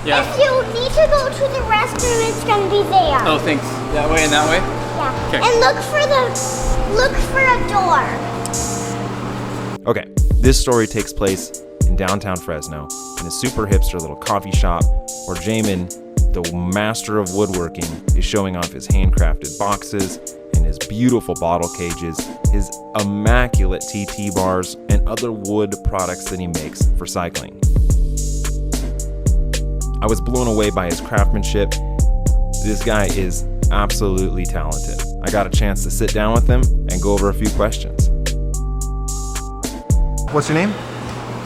Yeah. If you need to go to the restroom, it's gonna be there. Oh, thanks. That way and that way? Yeah. Okay. And look for a door. Okay, this story takes place in downtown Fresno in a super hipster little coffee shop where Jamin, the master of woodworking, is showing off his handcrafted boxes and his beautiful bottle cages, his immaculate TT bars, and other wood products that he makes for cycling. I was blown away by his craftsmanship. This guy is absolutely talented. I got a chance to sit down with him and go over a few questions. What's your name?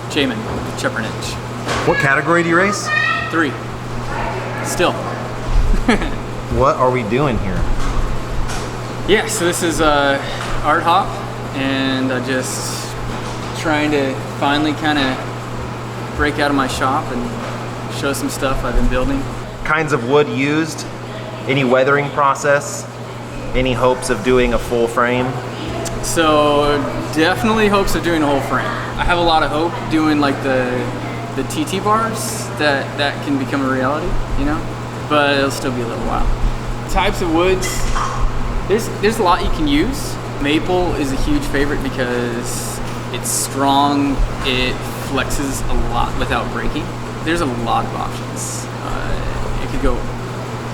Jamin, Chepernich. What category do you race? 3. Still. What are we doing here? Yeah, so this is Art Hop, and I'm just trying to finally kind of break out of my shop and show some stuff I've been building. Kinds of wood used? Any weathering process? Any hopes of doing a full frame? So definitely hopes of doing a whole frame. I have a lot of hope doing like the TT bars that can become a reality, you know, but it'll still be a little while. Types of woods, there's a lot you can use. Maple is a huge favorite because it's strong, it flexes a lot without breaking. There's a lot of options. It could go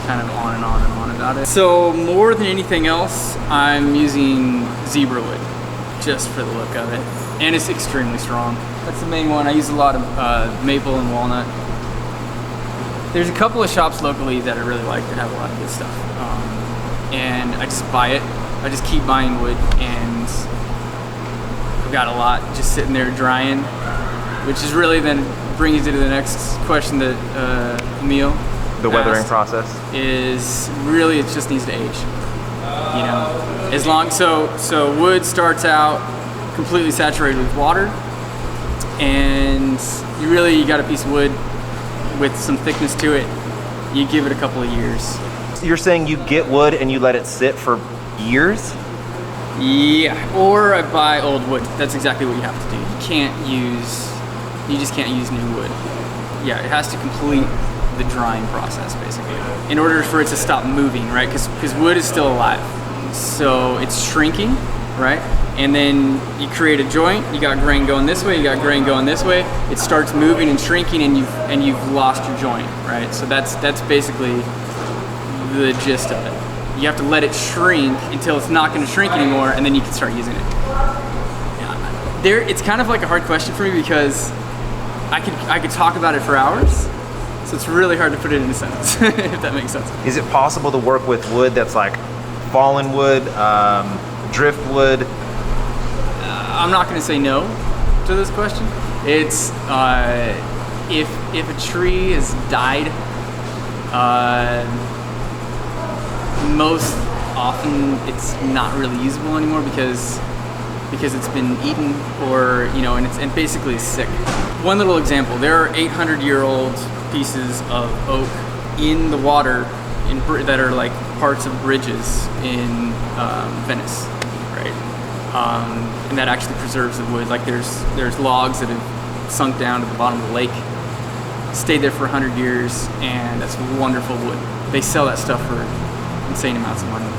kind of on and on and on about it. So more than anything else, I'm using zebra wood just for the look of it. And it's extremely strong. That's the main one. I use a lot of maple and walnut. There's a couple of shops locally that I really like that have a lot of good stuff. And I just buy it. I just keep buying wood, and I've got a lot just sitting there drying, which is really then brings you to the next question that Emile The weathering asked, process? is really it just needs to age. You know, as long so wood starts out completely saturated with water, and you got a piece of wood with some thickness to it. You give it a couple of years. You're saying you get wood and you let it sit for years? Yeah, or I buy old wood. That's exactly what you have to do. You just can't use new wood. Yeah, it has to complete the drying process basically in order for it to stop moving, right? Because wood is still alive, so it's shrinking, right? And then you create a joint. You got grain going this way. You got grain going this way. It starts moving and shrinking, and you've lost your joint, right? So that's basically the gist of it. You have to let it shrink until it's not going to shrink anymore, and then you can start using it. Yeah. It's kind of like a hard question for me because I could talk about it for hours. So it's really hard to put it in a sentence, if that makes sense. Is it possible to work with wood that's like fallen wood, driftwood? I'm not going to say no to this question. It's if a tree has died, most often it's not really usable anymore because it's been eaten, or and basically is sick. One little example: there are 800-year-old pieces of oak in the water that are like parts of bridges in Venice, right? And that actually preserves the wood. Like there's logs that have sunk down to the bottom of the lake, stayed there for 100 years, and that's wonderful wood. They sell that stuff for insane amounts of money.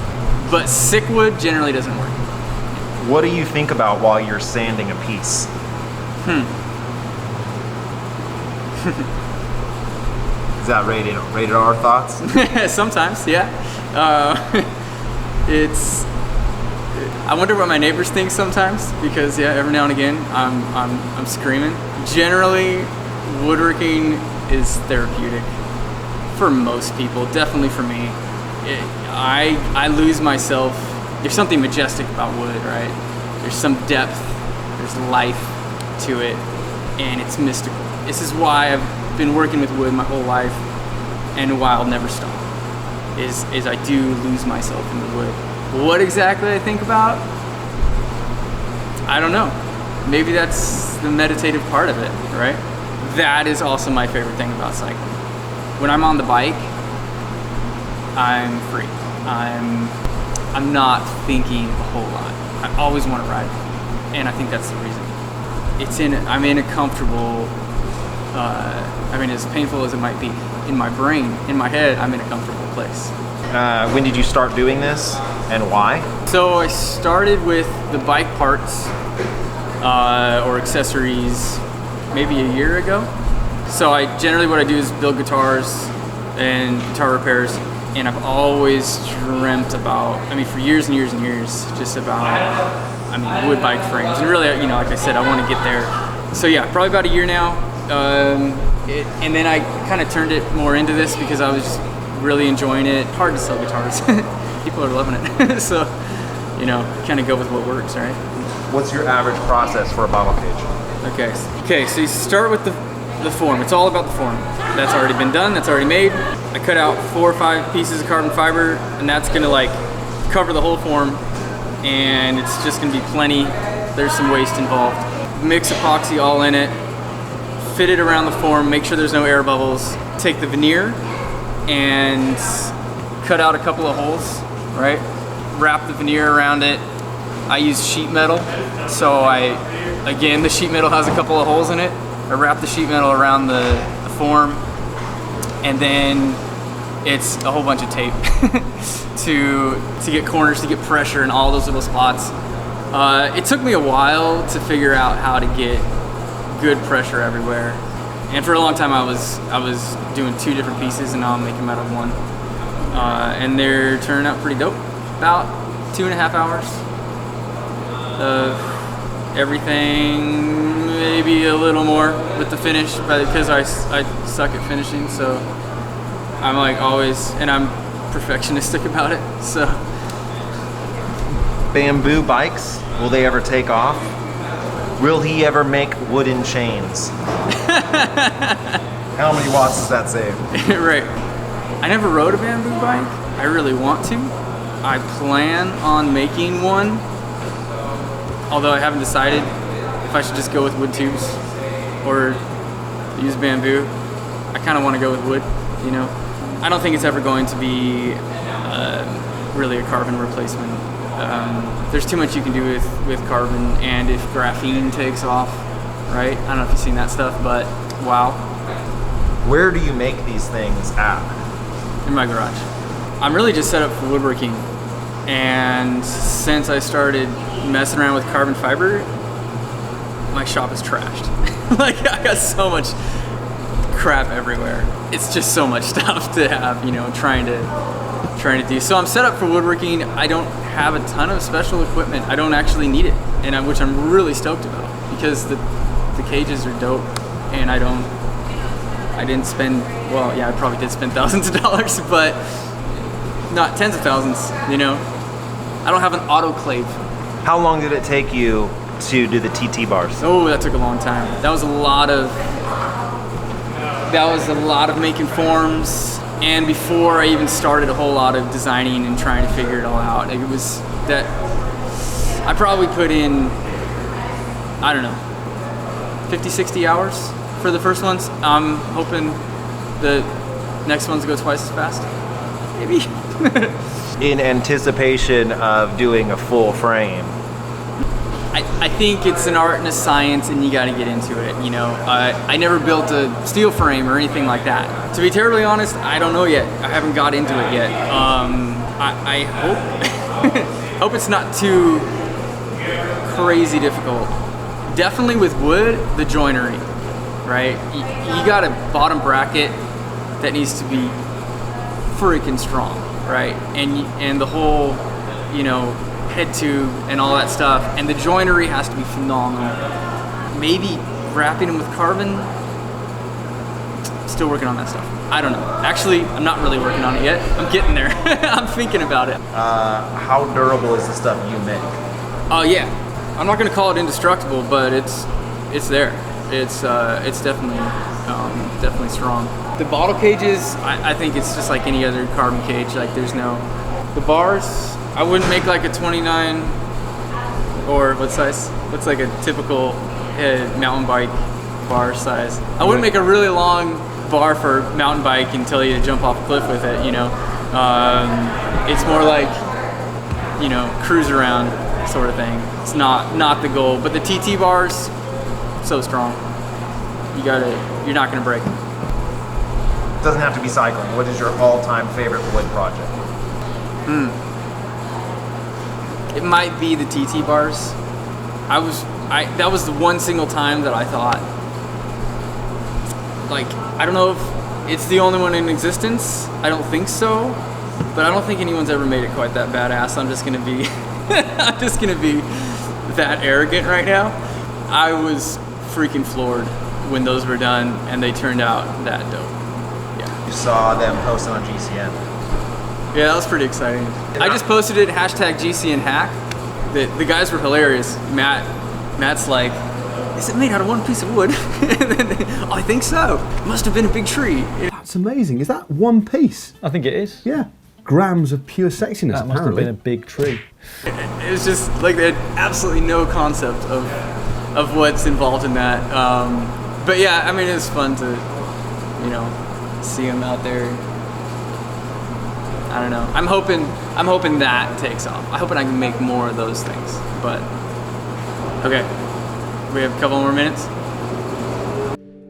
But sick wood generally doesn't work. What do you think about while you're sanding a piece? Is that rated R thoughts? Sometimes, yeah. I wonder what my neighbors think sometimes, because yeah, every now and again I'm screaming. Generally, woodworking is therapeutic for most people. Definitely for me. I lose myself. There's something majestic about wood, right? There's some depth. There's life to it, and it's mystical. This is why I've been working with wood my whole life, and why I'll never stop. Is I do lose myself in the wood. What exactly I think about? I don't know. Maybe that's the meditative part of it, right? That is also my favorite thing about cycling. When I'm on the bike, I'm free. I'm not thinking a whole lot. I always want to ride, and I think that's the reason. I'm in a comfortable I mean, as painful as it might be, in my brain, in my head, I'm in a comfortable place. When did you start doing this and why? So I started with the bike parts or accessories maybe a year ago. So generally what I do is build guitars and guitar repairs, and I've always dreamt about, I mean, for years and years and years, just about, I mean, wood bike frames. And really, you know, like I said, I want to get there. So yeah, probably about a year now. And then I kind of turned it more into this because I was just really enjoying it. Hard to sell guitars. People are loving it. So, you know, kind of go with what works, right? What's your average process for a bottle cage? Okay, so you start with the form. It's all about the form. That's already been done, that's already made. I cut out 4 or 5 pieces of carbon fiber, and that's gonna like cover the whole form, and it's just gonna be plenty. There's some waste involved. Mix epoxy all in it, fit it around the form, make sure there's no air bubbles. Take the veneer and cut out a couple of holes, right? Wrap the veneer around it. I use sheet metal, so again, the sheet metal has a couple of holes in it. I wrap the sheet metal around the form, and then it's a whole bunch of tape to get corners, to get pressure in all those little spots. It took me a while to figure out how to get good pressure everywhere, and for a long time I was doing 2 different pieces, and now I'm making them out of 1, and they're turning out pretty dope. About 2.5 hours of everything, maybe a little more with the finish, but because I suck at finishing, so I'm like always, and I'm perfectionistic about it, so. Bamboo bikes, will they ever take off? Will he ever make wooden chains? How many watts does that save? Right. I never rode a bamboo bike. I really want to. I plan on making one, although I haven't decided if I should just go with wood tubes or use bamboo. I kind of want to go with wood, you know. I don't think it's ever going to be really a carbon replacement. There's too much you can do with carbon, and if graphene takes off, right? I don't know if you've seen that stuff, but wow. Where do you make these things at? In my garage. I'm really just set up for woodworking, and since I started messing around with carbon fiber, my shop is trashed. Like, I got so much crap everywhere. It's just so much stuff to have, you know, trying to do. So I'm set up for woodworking. I don't have a ton of special equipment. I don't actually need it, and which I'm really stoked about, because the cages are dope, and I didn't spend, well, yeah, I probably did spend thousands of dollars, but not tens of thousands, you know. I don't have an autoclave. How long did it take you to do the TT bars? Oh, that took a long time. That was a lot of making forms, and before I even started, a whole lot of designing and trying to figure it all out. It was that I probably put in, I don't know, 50, 60 hours for the first ones. I'm hoping the next ones go twice as fast, maybe. In anticipation of doing a full frame. I think it's an art and a science, and you got to get into it, you know. I never built a steel frame or anything like that. To be terribly honest, I don't know yet. I haven't got into it yet. I hope hope it's not too crazy difficult. Definitely with wood, the joinery, right? You got a bottom bracket that needs to be freaking strong, right? And the whole, you know, head tube and all that stuff, and the joinery has to be phenomenal. Maybe wrapping them with carbon. Still working on that stuff. I don't know. Actually, I'm not really working on it yet. I'm getting there. I'm thinking about it. How durable is the stuff you make? Oh yeah, I'm not gonna call it indestructible, but it's there. It's definitely strong. The bottle cages, I think it's just like any other carbon cage. Like, there's no, the bars, I wouldn't make like a 29, or what size? What's like a typical mountain bike bar size? I wouldn't make a really long bar for mountain bike and tell you to jump off a cliff with it, you know. It's more like, you know, cruise around sort of thing. It's not the goal, but the TT bars, so strong. you're not gonna break them. It doesn't have to be cycling. What is your all-time favorite wood project? It might be the TT bars. That was the one single time that I thought, like, I don't know if it's the only one in existence. I don't think so, but I don't think anyone's ever made it quite that badass. I'm just gonna be, I'm just gonna be that arrogant right now. I was freaking floored when those were done and they turned out that dope. You saw them posted on GCN. Yeah, that was pretty exciting. I just posted it, #GCNHack. The guys were hilarious. Matt's like, is it made out of one piece of wood? I think so. Must have been a big tree. That's amazing. Is that one piece? I think it is. Yeah. Grams of pure sexiness, That must have been a big tree. It was just like they had absolutely no concept of what's involved in that. But yeah, I mean, it was fun to, you know, see them out there. I don't know. I'm hoping that takes off. I'm hoping I can make more of those things. But okay, we have a couple more minutes.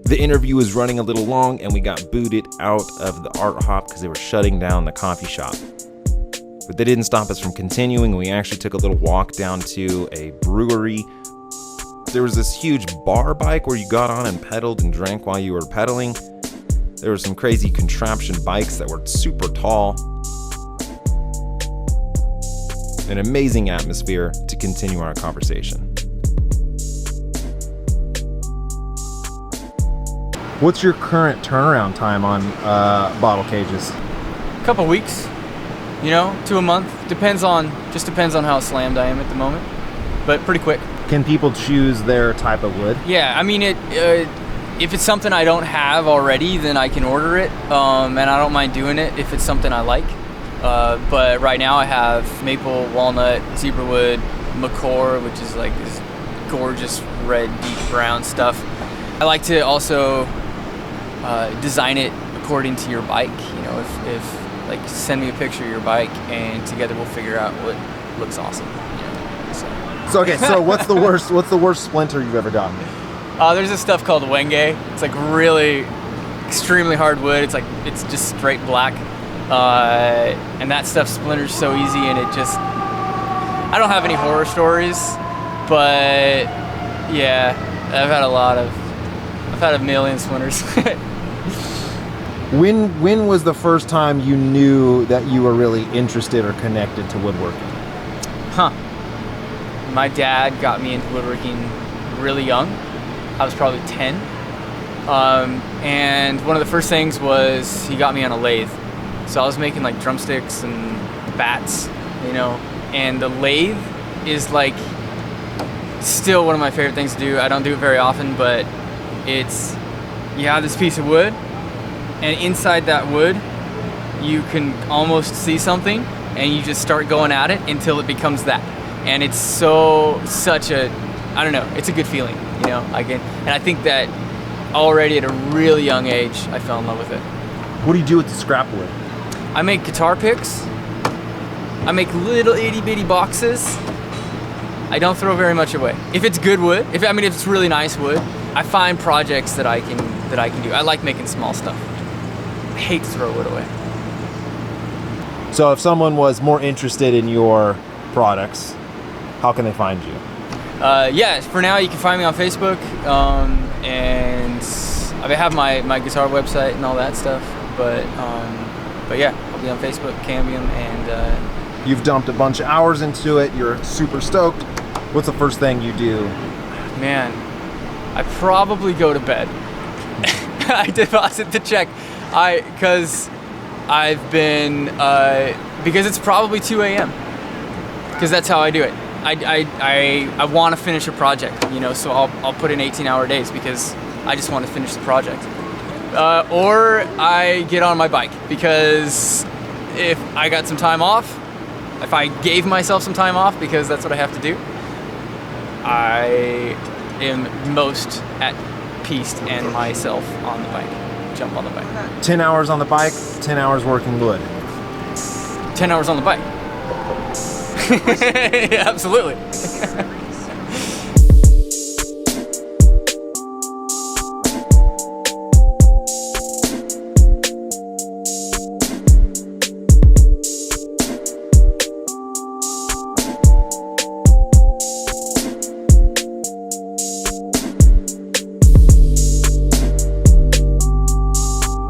The interview was running a little long and we got booted out of the art hop because they were shutting down the coffee shop. But they didn't stop us from continuing. We actually took a little walk down to a brewery. There was this huge bar bike where you got on and pedaled and drank while you were pedaling. There were some crazy contraption bikes that were super tall. An amazing atmosphere to continue our conversation. What's your current turnaround time on bottle cages? A couple weeks, you know, to a month. Just depends on how slammed I am at the moment, but pretty quick. Can people choose their type of wood? Yeah, I mean, if it's something I don't have already, then I can order it, and I don't mind doing it if it's something I like. But right now I have maple, walnut, zebrawood, macaw, which is like this gorgeous red, deep brown stuff. I like to also design it according to your bike. You know, if like send me a picture of your bike, and together we'll figure out what looks awesome. You know, So okay, so what's the worst splinter you've ever gotten? There's this stuff called wenge. It's like really extremely hard wood. It's just straight black, and that stuff splinters so easy, and it just. I don't have any horror stories, but yeah, I've had a million splinters. When was the first time you knew that you were really interested or connected to woodworking? My dad got me into woodworking really young. I was probably 10. And one of the first things was he got me on a lathe. So I was making like drumsticks and bats, you know, and the lathe is like still one of my favorite things to do. I don't do it very often, but it's, you have this piece of wood, and inside that wood, you can almost see something, and you just start going at it until it becomes that. And it's such a, I don't know, it's a good feeling, you know. And I think that already at a really young age, I fell in love with it. What do you do with the scrap wood? I make guitar picks. I make little itty bitty boxes. I don't throw very much away. If it's good wood, if it's really nice wood, I find projects that I can do. I like making small stuff. I hate to throw wood away. So if someone was more interested in your products, how can they find you? Yeah, for now you can find me on Facebook, and I have my guitar website and all that stuff. But yeah, I'll be on Facebook, Cambium, and. You've dumped a bunch of hours into it. You're super stoked. What's the first thing you do? Man, I probably go to bed. I deposit the check. Because it's probably 2 a.m. Because that's how I do it. I want to finish a project, you know, so I'll put in 18-hour days because I just want to finish the project. Or I get on my bike, because if I got some time off, if I gave myself some time off, because that's what I have to do, I am most at peace and myself on the bike. Jump on the bike. 10 hours on the bike, 10 hours working wood. 10 hours on the bike. Yeah, absolutely.